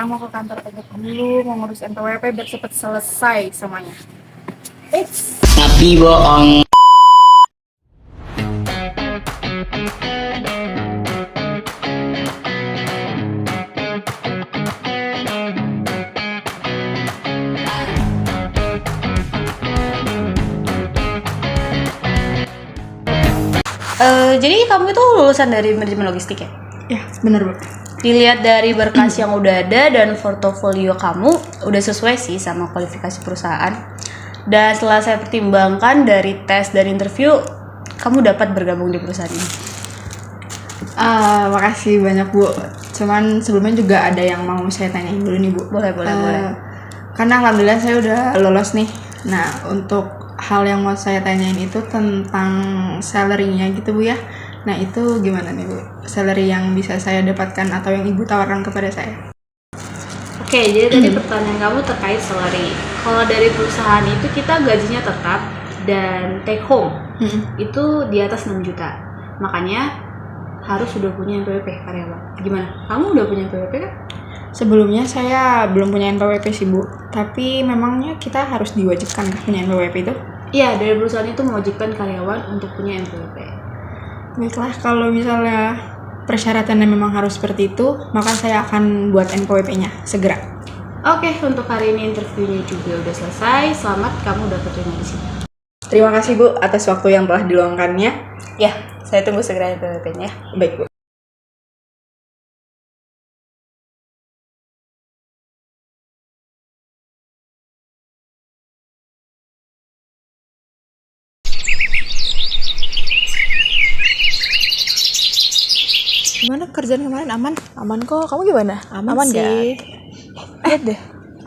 sekarang mau ke kantor pajak dulu, mau ngurus NPWP biar cepet selesai semuanya. Tapi bohong. Jadi kamu itu lulusan dari manajemen logistik ya? Ya, bener Bu. Dilihat dari berkas yang udah ada dan portofolio kamu udah sesuai sih sama kualifikasi perusahaan. Dan setelah saya pertimbangkan dari tes dan interview, kamu dapat bergabung di perusahaan ini. Makasih banyak Bu. Cuman sebelumnya juga ada yang mau saya tanyain dulu nih Bu. Boleh. Karena alhamdulillah saya udah lolos nih. Nah, untuk hal yang mau saya tanyain itu tentang salary-nya gitu Bu ya. Nah, itu gimana nih Bu? Salary yang bisa saya dapatkan atau yang Ibu tawarkan kepada saya? Oke, jadi tadi pertanyaan kamu terkait salary. Kalau dari perusahaan itu kita gajinya tetap dan take home itu di atas 6 juta. Makanya harus sudah punya NPWP karyawan. Gimana? Kamu udah punya NPWP kan? Sebelumnya saya belum punya NPWP sih Bu. Tapi memangnya kita harus diwajibkan punya NPWP itu? Iya, dari perusahaan itu mewajibkan karyawan untuk punya NPWP. Baiklah, kalau misalnya persyaratannya memang harus seperti itu, maka saya akan buat NPWP-nya segera. Oke, untuk hari ini interviewnya juga udah selesai. Selamat, kamu udah keterima di sini. Terima kasih Bu atas waktu yang telah diluangkannya. Ya, saya tunggu segera NPWP-nya. Baik Bu. Gimana kerjaan kemarin? Aman kok. Kamu gimana? Aman sih. Lihat deh.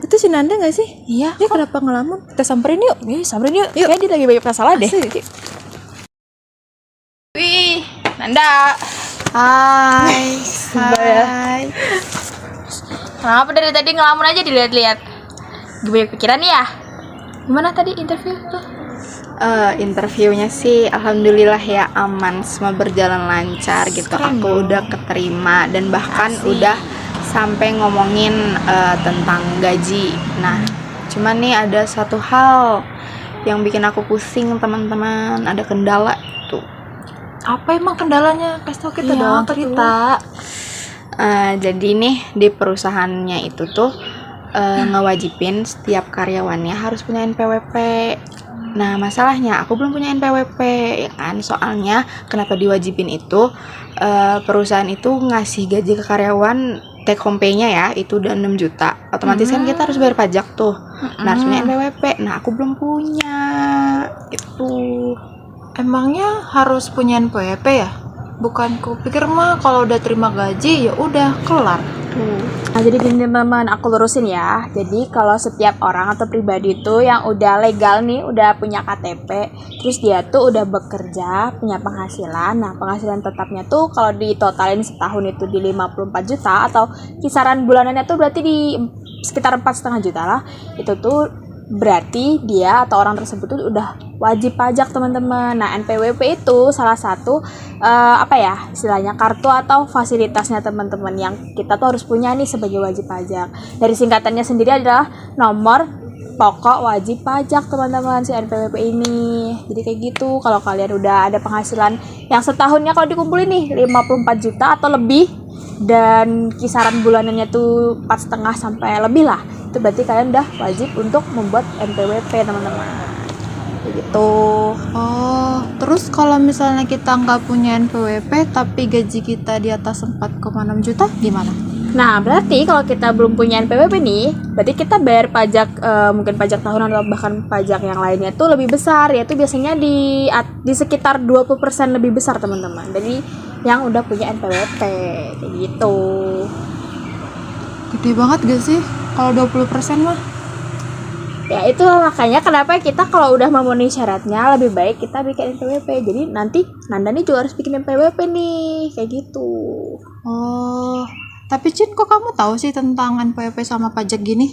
Itu si Nanda gak sih? Iya. Dia kenapa ngelamun? Kita samperin yuk. Samperin yuk. Kayaknya dia lagi banyak masalah deh. Wih, Nanda. Hai. Kenapa dari tadi ngelamun aja dilihat-lihat? Banyak pikiran ya? Gimana tadi interview tuh? Interviewnya sih alhamdulillah ya aman, semua berjalan lancar gitu. Aku udah keterima dan bahkan udah sampai ngomongin tentang gaji. Nah, cuman nih ada satu hal yang bikin aku pusing teman-teman, ada kendala tuh. Apa emang kendalanya? Kasih tau kita Iya, dong, apa cerita. Jadi nih di perusahaannya itu tuh ngewajibin setiap karyawannya harus punya NPWP. Nah, masalahnya aku belum punya NPWP ya kan. Soalnya kenapa diwajibin itu, perusahaan itu ngasih gaji ke karyawan take home pay-nya ya, itu udah 6 juta. Otomatis kan kita harus bayar pajak tuh. Nah, harus punya NPWP. Nah, aku belum punya. Gitu. Emangnya harus punya NPWP ya? Bukan kupikir mah kalau udah terima gaji ya udah kelar. Nah, jadi gini teman-teman, aku lurusin ya. Jadi kalau setiap orang atau pribadi tuh yang udah legal nih, udah punya KTP, terus dia tuh udah bekerja, punya penghasilan. Nah, penghasilan tetapnya tuh kalau ditotalin setahun itu di 54 juta atau kisaran bulanannya tuh berarti di sekitar 4,5 juta lah. Itu tuh berarti dia atau orang tersebut tuh udah wajib pajak teman-teman. Nah, NPWP itu salah satu istilahnya kartu atau fasilitasnya teman-teman yang kita tuh harus punya nih sebagai wajib pajak. Dari singkatannya sendiri adalah nomor pokok wajib pajak teman-teman si NPWP ini. Jadi kayak gitu, kalau kalian udah ada penghasilan yang setahunnya kalau dikumpulin nih 54 juta atau lebih dan kisaran bulanannya tuh 4,5 sampai lebih lah, itu berarti kalian udah wajib untuk membuat NPWP teman-teman. Gitu. Oh, terus kalau misalnya kita nggak punya NPWP tapi gaji kita di atas 4,6 juta gimana? Nah, berarti kalau kita belum punya NPWP nih, berarti kita bayar pajak mungkin pajak tahunan atau bahkan pajak yang lainnya tuh lebih besar, yaitu biasanya di sekitar 20% lebih besar teman-teman. Jadi yang udah punya NPWP kayak gitu. Gede banget gak sih kalau 20% mah? Ya itu makanya kenapa kita kalau udah memenuhi syaratnya lebih baik kita bikin NPWP. Jadi nanti Nanda nih juga harus bikin NPWP nih, kayak gitu. Oh, tapi Cin, kok kamu tahu sih tentang NPWP sama pajak gini?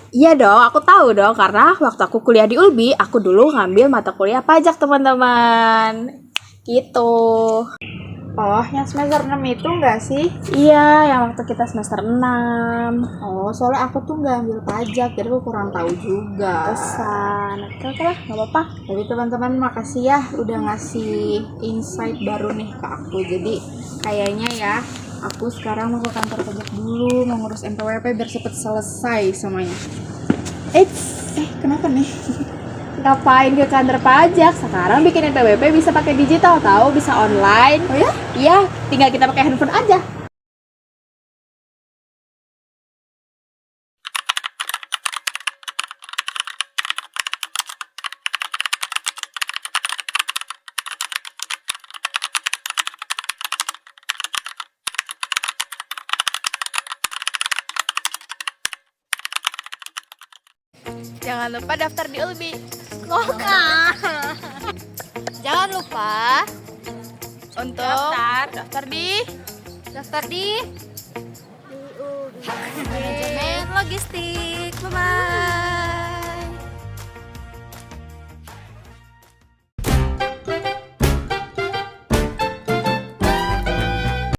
Iya dong, aku tahu dong karena waktu aku kuliah di ULBI, aku dulu ngambil mata kuliah pajak teman-teman. Gitu. Oh, yang semester 6 itu enggak sih? Iya, yang waktu kita semester 6. Oh, soalnya aku tuh nggak ambil pajak, jadi aku kurang tahu juga. Pesan. Oke lah, nggak apa-apa. Tapi teman-teman makasih ya udah ngasih insight baru nih ke aku. Jadi kayaknya ya aku sekarang mau ke kantor pajak dulu, mau ngurus NPWP biar cepet selesai semuanya. Kenapa nih? Ngapain ke kantor pajak? Sekarang bikin NPWP bisa pakai digital tahu, bisa online. Oh ya? Iya, tinggal kita pakai handphone aja. Jangan lupa daftar di Ulbi. Jangan lupa untuk daftar di manajemen logistik. Bye bye.